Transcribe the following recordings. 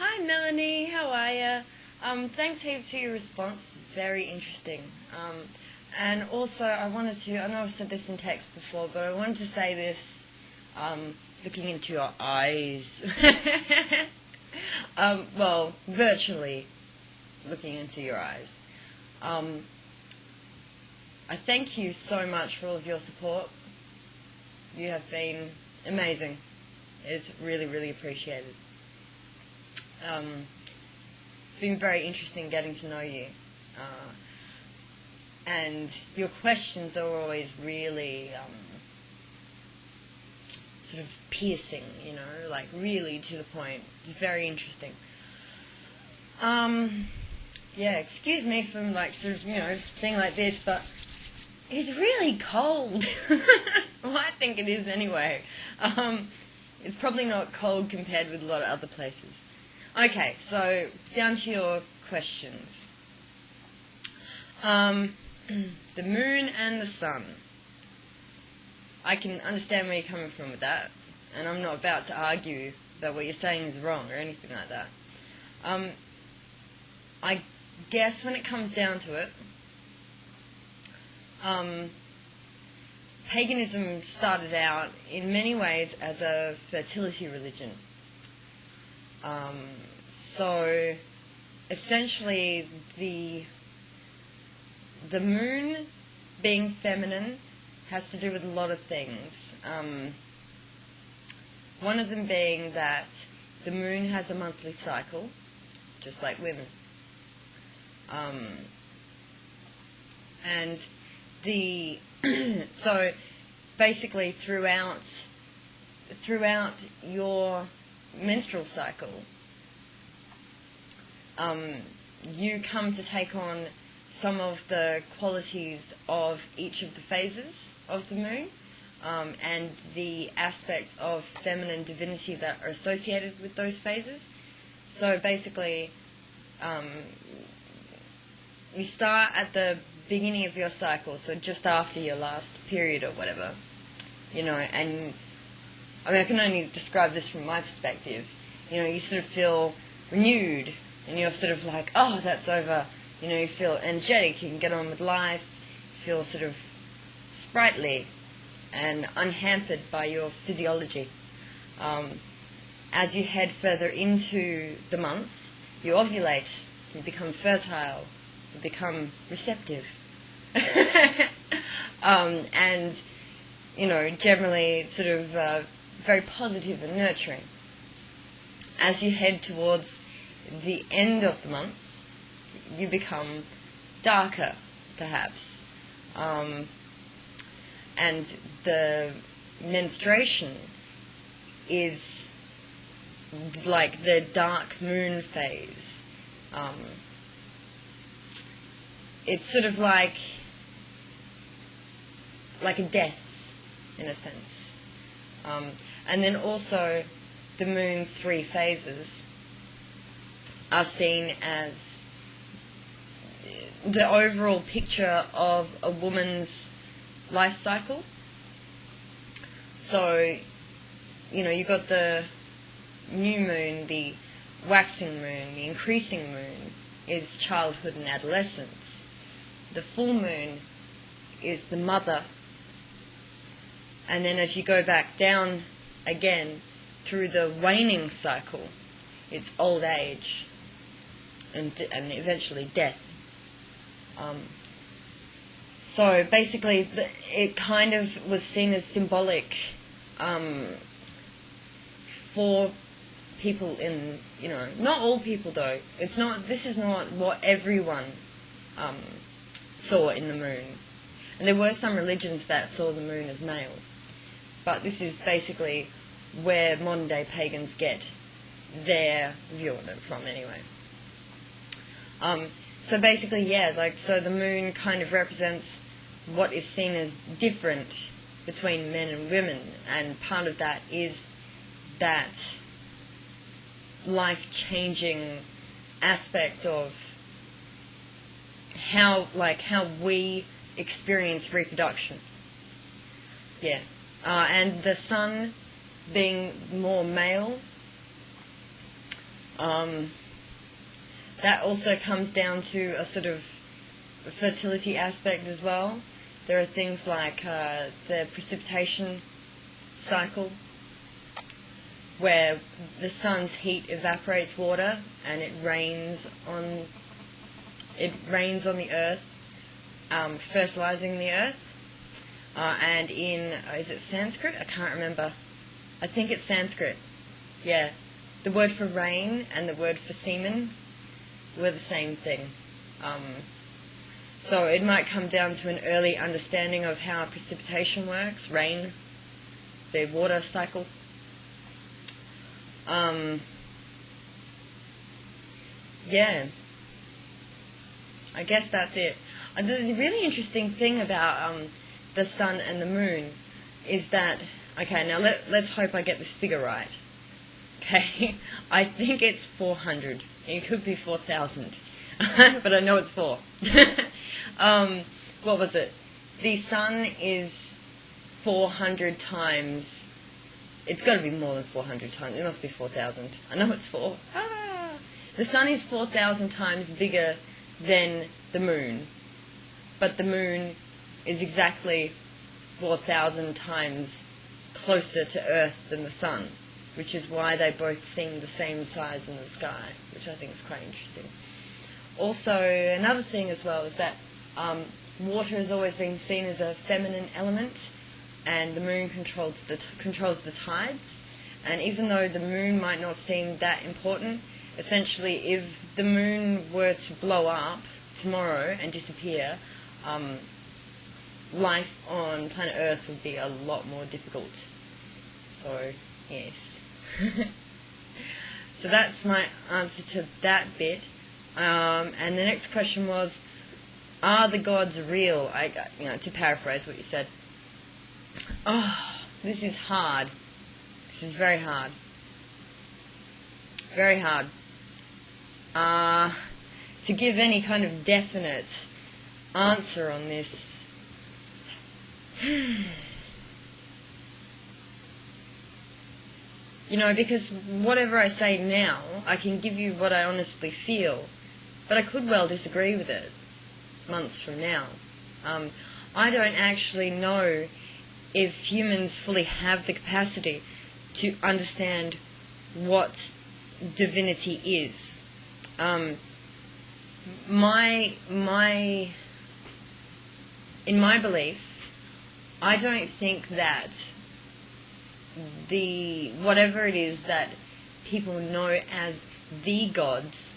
Hi Melanie, how are you? Thanks heaps for your response. Very interesting. And also, I know I've said this in text before, but I wanted to say this, looking into your eyes. Well, virtually looking into your eyes. I thank you so much for all of your support. You have been amazing. It's really, really appreciated. It's been very interesting getting to know you. And your questions are always really sort of piercing, like really to the point. It's very interesting. Yeah, excuse me from being like this, but it's really cold. Well, I think it is anyway. It's probably not cold compared with a lot of other places. Okay, so down to your questions. The moon and the sun. I can understand where you're coming from with that, and I'm not about to argue that what you're saying is wrong or anything like that. I guess when it comes down to it, paganism started out in many ways as a fertility religion. So essentially the moon being feminine has to do with a lot of things. One of them being that the moon has a monthly cycle, just like women. And so basically throughout your menstrual cycle, you come to take on some of the qualities of each of the phases of the moon, and the aspects of feminine divinity that are associated with those phases. So basically, you start at the beginning of your cycle, so just after your last period or whatever, and I can only describe this from my perspective. You sort of feel renewed, and you're sort of like, oh, that's over. You feel energetic, you can get on with life, feel sort of sprightly and unhampered by your physiology. As you head further into the month, you ovulate, you become fertile, you become receptive. And, generally sort of very positive and nurturing. As you head towards the end of the month, you become darker, perhaps. And the menstruation is like the dark moon phase. It's sort of like a death, in a sense. And then also the moon's 3 phases are seen as the overall picture of a woman's life cycle. So, you've got the new moon, the waxing moon, the increasing moon is childhood and adolescence. The full moon is the mother. And then as you go back down again through the waning cycle, it's old age and eventually death. So basically, it kind of was seen as symbolic for people in, not all people though. This is not what everyone saw in the moon. And there were some religions that saw the moon as male. But this is basically where modern day pagans get their view on it from anyway. So basically, so the moon kind of represents what is seen as different between men and women, and part of that is that life-changing aspect of how we experience reproduction. Yeah. And the sun being more male, That also comes down to a sort of fertility aspect as well. There are things like the precipitation cycle, where the sun's heat evaporates water and it rains on the earth, fertilizing the earth. And in, is it Sanskrit? I can't remember. I think it's Sanskrit. Yeah. The word for rain and the word for semen were the same thing. So it might come down to an early understanding of how precipitation works, rain, the water cycle. Yeah. I guess that's it. The really interesting thing about the sun and the moon is that, okay, now let's hope I get this figure right. Okay, I think it's 400. It could be 4,000, but I know it's 4. What was it? The sun is 400 times. It's got to be more than 400 times. It must be 4,000. I know it's 4. The sun is 4,000 times bigger than the moon, but the moon is exactly 4,000 times closer to Earth than the sun, which is why they both seem the same size in the sky, which I think is quite interesting. Also, another thing as well is that water has always been seen as a feminine element, and the moon controls the tides. And even though the moon might not seem that important, essentially if the moon were to blow up tomorrow and disappear, life on planet Earth would be a lot more difficult. So, yes. So that's my answer to that bit. And the next question was, are the gods real? To paraphrase what you said. Oh, this is hard. This is very hard. Very hard. To give any kind of definite answer on this. Because whatever I say now, I can give you what I honestly feel, but I could well disagree with it months from now. I don't actually know if humans fully have the capacity to understand what divinity is. In my belief, I don't think that whatever it is that people know as the gods,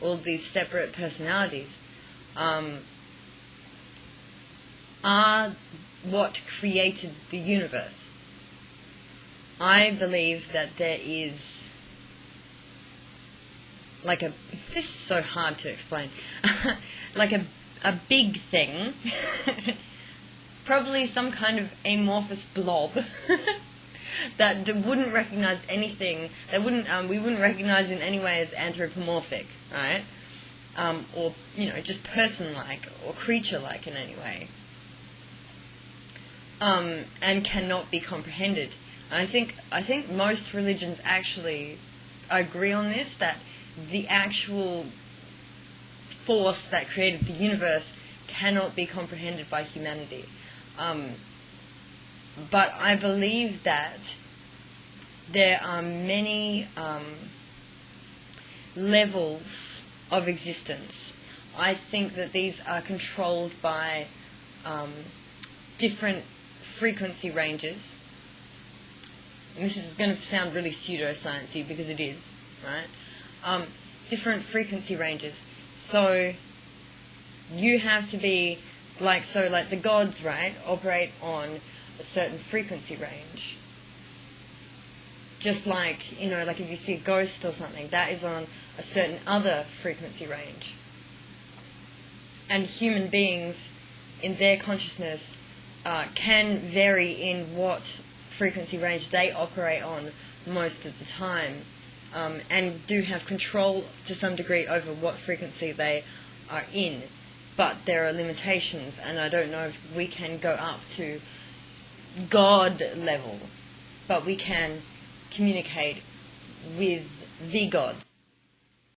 all these separate personalities, are what created the universe. I believe that there is this is so hard to explain, like a big thing, probably some kind of amorphous blob that wouldn't recognize anything, we wouldn't recognize in any way as anthropomorphic, right? Or just person-like or creature-like in any way, and cannot be comprehended. And I think most religions actually agree on this, that the actual force that created the universe cannot be comprehended by humanity. But I believe that there are many levels of existence. I think that these are controlled by different frequency ranges. And this is going to sound really pseudoscience-y because it is, right? Different frequency ranges. So you have to be like the gods, right, operate on a certain frequency range. Just like if you see a ghost or something, that is on a certain other frequency range. And human beings, in their consciousness, can vary in what frequency range they operate on most of the time, and do have control to some degree over what frequency they are in. But there are limitations, and I don't know if we can go up to God level, but we can communicate with the gods.